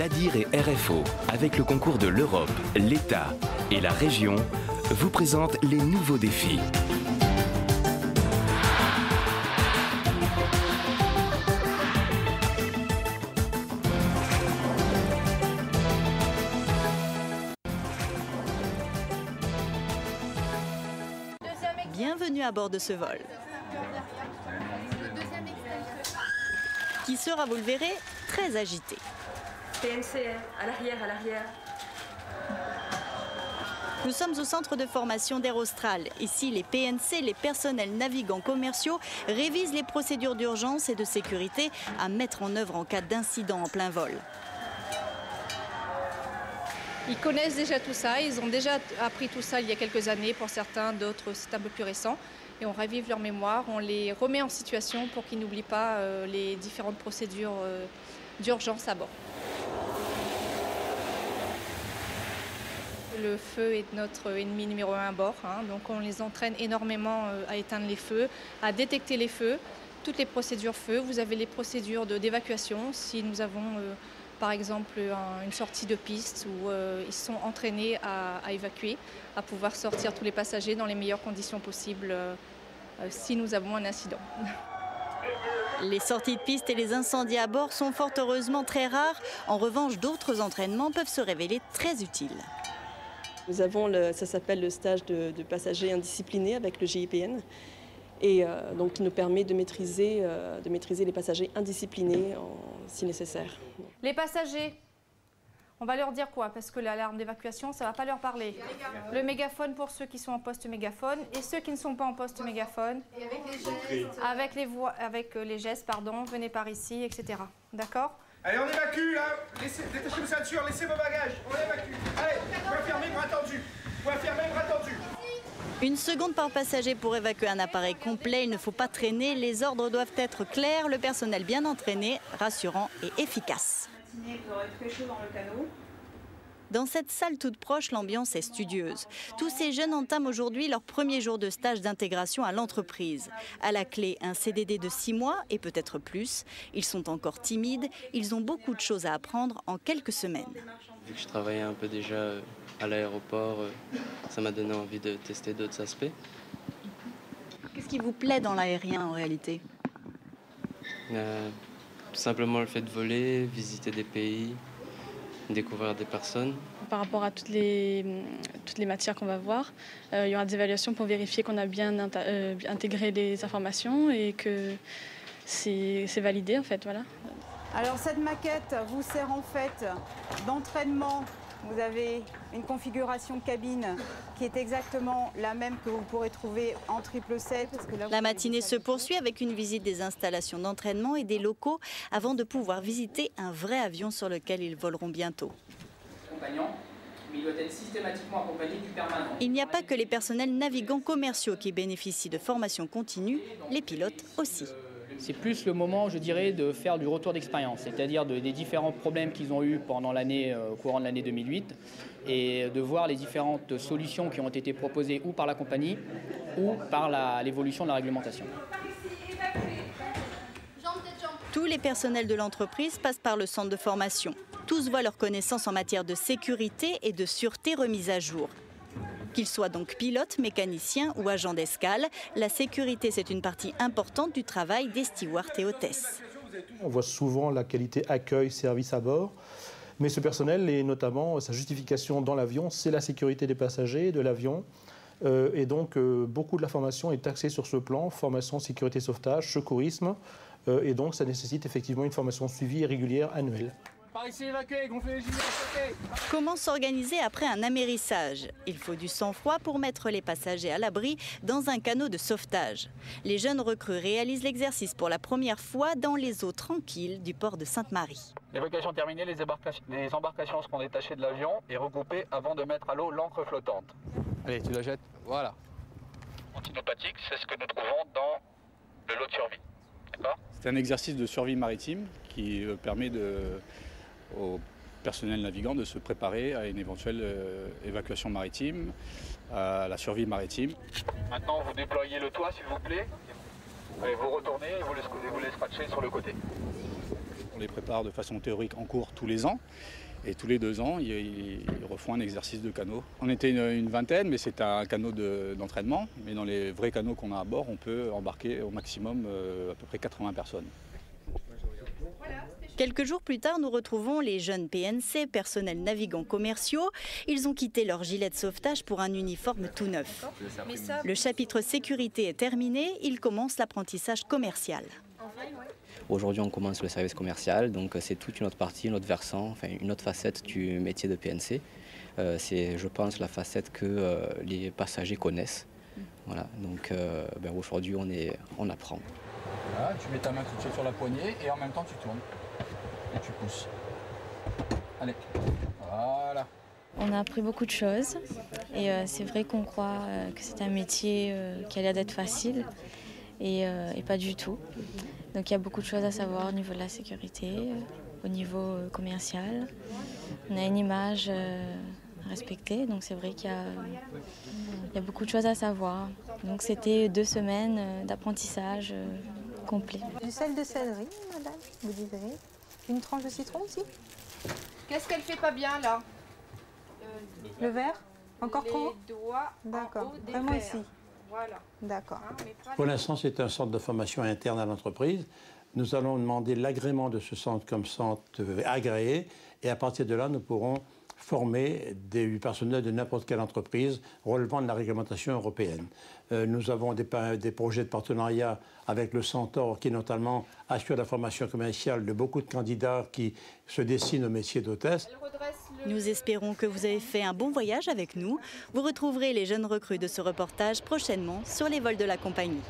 l'ADIR et RFO, avec le concours de l'Europe, l'État et la région, vous présentent les nouveaux défis. Bienvenue à bord de ce vol, qui sera, vous le verrez, très agité. PNC, à l'arrière, à l'arrière. Nous sommes au centre de formation d'Air Austral. Ici, les PNC, les personnels navigants commerciaux, révisent les procédures d'urgence et de sécurité à mettre en œuvre en cas d'incident en plein vol. Ils connaissent déjà tout ça, ils ont déjà appris tout ça il y a quelques années, pour certains, d'autres c'est un peu plus récent. Et on ravive leur mémoire, on les remet en situation pour qu'ils n'oublient pas les différentes procédures d'urgence à bord. Le feu est notre ennemi numéro 1 à bord, donc on les entraîne énormément à éteindre les feux, à détecter les feux, toutes les procédures feu. Vous avez les procédures d'évacuation, si nous avons par exemple une sortie de piste où ils sont entraînés à évacuer, à pouvoir sortir tous les passagers dans les meilleures conditions possibles si nous avons un incident. Les sorties de piste et les incendies à bord sont fort heureusement très rares. En revanche, d'autres entraînements peuvent se révéler très utiles. Nous avons, ça s'appelle le stage de passagers indisciplinés avec le GIPN. Et donc qui nous permet de maîtriser les passagers indisciplinés si nécessaire. Les passagers, on va leur dire quoi? Parce que l'alarme d'évacuation, ça ne va pas leur parler. Le mégaphone pour ceux qui sont en poste mégaphone et ceux qui ne sont pas en poste mégaphone. Et avec les gestes. Avec les gestes, pardon, venez par ici, etc. D'accord? Allez, on évacue là. Détachez vos ceintures, laissez vos bagages. On évacue. Allez, point fermé, bras tendu. Point fermé, bras tendu. Une seconde par passager pour évacuer un appareil complet. Il ne faut pas traîner. Les ordres doivent être clairs. Le personnel bien entraîné, rassurant et efficace. Il faudra être très chaud dans le canot. Dans cette salle toute proche, l'ambiance est studieuse. Tous ces jeunes entament aujourd'hui leur premier jour de stage d'intégration à l'entreprise. À la clé, un CDD de 6 mois et peut-être plus. Ils sont encore timides. Ils ont beaucoup de choses à apprendre en quelques semaines. Vu que je travaillais un peu déjà à l'aéroport, ça m'a donné envie de tester d'autres aspects. Qu'est-ce qui vous plaît dans l'aérien en réalité? Tout simplement le fait de voler, visiter des pays, découvrir des personnes. Par rapport à toutes les matières qu'on va voir, il y aura des évaluations pour vérifier qu'on a bien intégré les informations et que c'est validé en fait. Voilà. Alors cette maquette vous sert en fait d'entraînement. Vous avez une configuration cabine qui est exactement la même que vous pourrez trouver en 777. La matinée se poursuit avec une visite des installations d'entraînement et des locaux avant de pouvoir visiter un vrai avion sur lequel ils voleront bientôt. Mais il doit être systématiquement accompagné du permanent. Il n'y a pas que les personnels navigants commerciaux qui bénéficient de formation continue, les pilotes aussi. C'est plus le moment, je dirais, de faire du retour d'expérience, c'est-à-dire des différents problèmes qu'ils ont eus pendant l'année, au courant de l'année 2008, et de voir les différentes solutions qui ont été proposées ou par la compagnie ou par l'évolution de la réglementation. Tous les personnels de l'entreprise passent par le centre de formation. Tous voient leurs connaissances en matière de sécurité et de sûreté remises à jour. Qu'ils soient donc pilotes, mécaniciens ou agents d'escale, la sécurité c'est une partie importante du travail des stewards et hôtesses. On voit souvent la qualité accueil-service à bord, mais ce personnel et notamment sa justification dans l'avion, c'est la sécurité des passagers de l'avion. Et donc beaucoup de la formation est axée sur ce plan, formation, sécurité, sauvetage, secourisme, et donc ça nécessite effectivement une formation suivie et régulière annuelle. Par ici évacué, gonflez les gilets à côté. Comment s'organiser après un amérissage? Il faut du sang-froid pour mettre les passagers à l'abri dans un canot de sauvetage. Les jeunes recrues réalisent l'exercice pour la première fois dans les eaux tranquilles du port de Sainte-Marie. L'évacuation terminée, les embarcations seront détachées de l'avion et regroupées avant de mettre à l'eau l'ancre flottante. Allez, tu la jettes. Voilà. Antinopathique, c'est ce que nous trouvons dans le lot de survie. D'accord ? C'est un exercice de survie maritime qui permet au personnel navigant de se préparer à une éventuelle évacuation maritime, à la survie maritime. Maintenant, vous déployez le toit, s'il vous plaît, et vous retournez et vous les scratchez sur le côté. les prépare de façon théorique en cours tous les ans. Et tous les 2 ans, ils refont un exercice de canot. On était une vingtaine, mais c'est un canot d'entraînement. Mais dans les vrais canots qu'on a à bord, on peut embarquer au maximum à peu près 80 personnes. Quelques jours plus tard, nous retrouvons les jeunes PNC, personnels navigants commerciaux. Ils ont quitté leur gilet de sauvetage pour un uniforme tout neuf. Le chapitre sécurité est terminé, ils commencent l'apprentissage commercial. Aujourd'hui, on commence le service commercial, donc c'est toute une autre partie, un autre versant, enfin une autre facette du métier de PNC. C'est, je pense, la facette que les passagers connaissent. Voilà, donc aujourd'hui, on apprend. Voilà, tu mets ta main tout de suite sur la poignée et en même temps, tu tournes. Et tu pousses. Allez, voilà. On a appris beaucoup de choses et c'est vrai qu'on croit que c'est un métier qui a l'air d'être facile et pas du tout. Donc il y a beaucoup de choses à savoir au niveau de la sécurité, au niveau commercial. On a une image à respecter, donc c'est vrai qu'il y a beaucoup de choses à savoir. Donc c'était 2 semaines d'apprentissage complet. Du sel de céleri, madame, vous désirez? Une tranche de citron aussi? Qu'est-ce qu'elle fait pas bien là? Le verre? Encore trop? Les doigts. D'accord. Des Moi verres. aussi. Voilà. D'accord. Pour l'instant, c'est un centre de formation interne à l'entreprise. Nous allons demander l'agrément de ce centre comme centre agréé et à partir de là, nous pourrons former du personnel de n'importe quelle entreprise relevant de la réglementation européenne. Nous avons des projets de partenariat avec le Centaure qui notamment assure la formation commerciale de beaucoup de candidats qui se dessinent au métier d'hôtesse. Nous espérons que vous avez fait un bon voyage avec nous. Vous retrouverez les jeunes recrues de ce reportage prochainement sur les vols de la compagnie.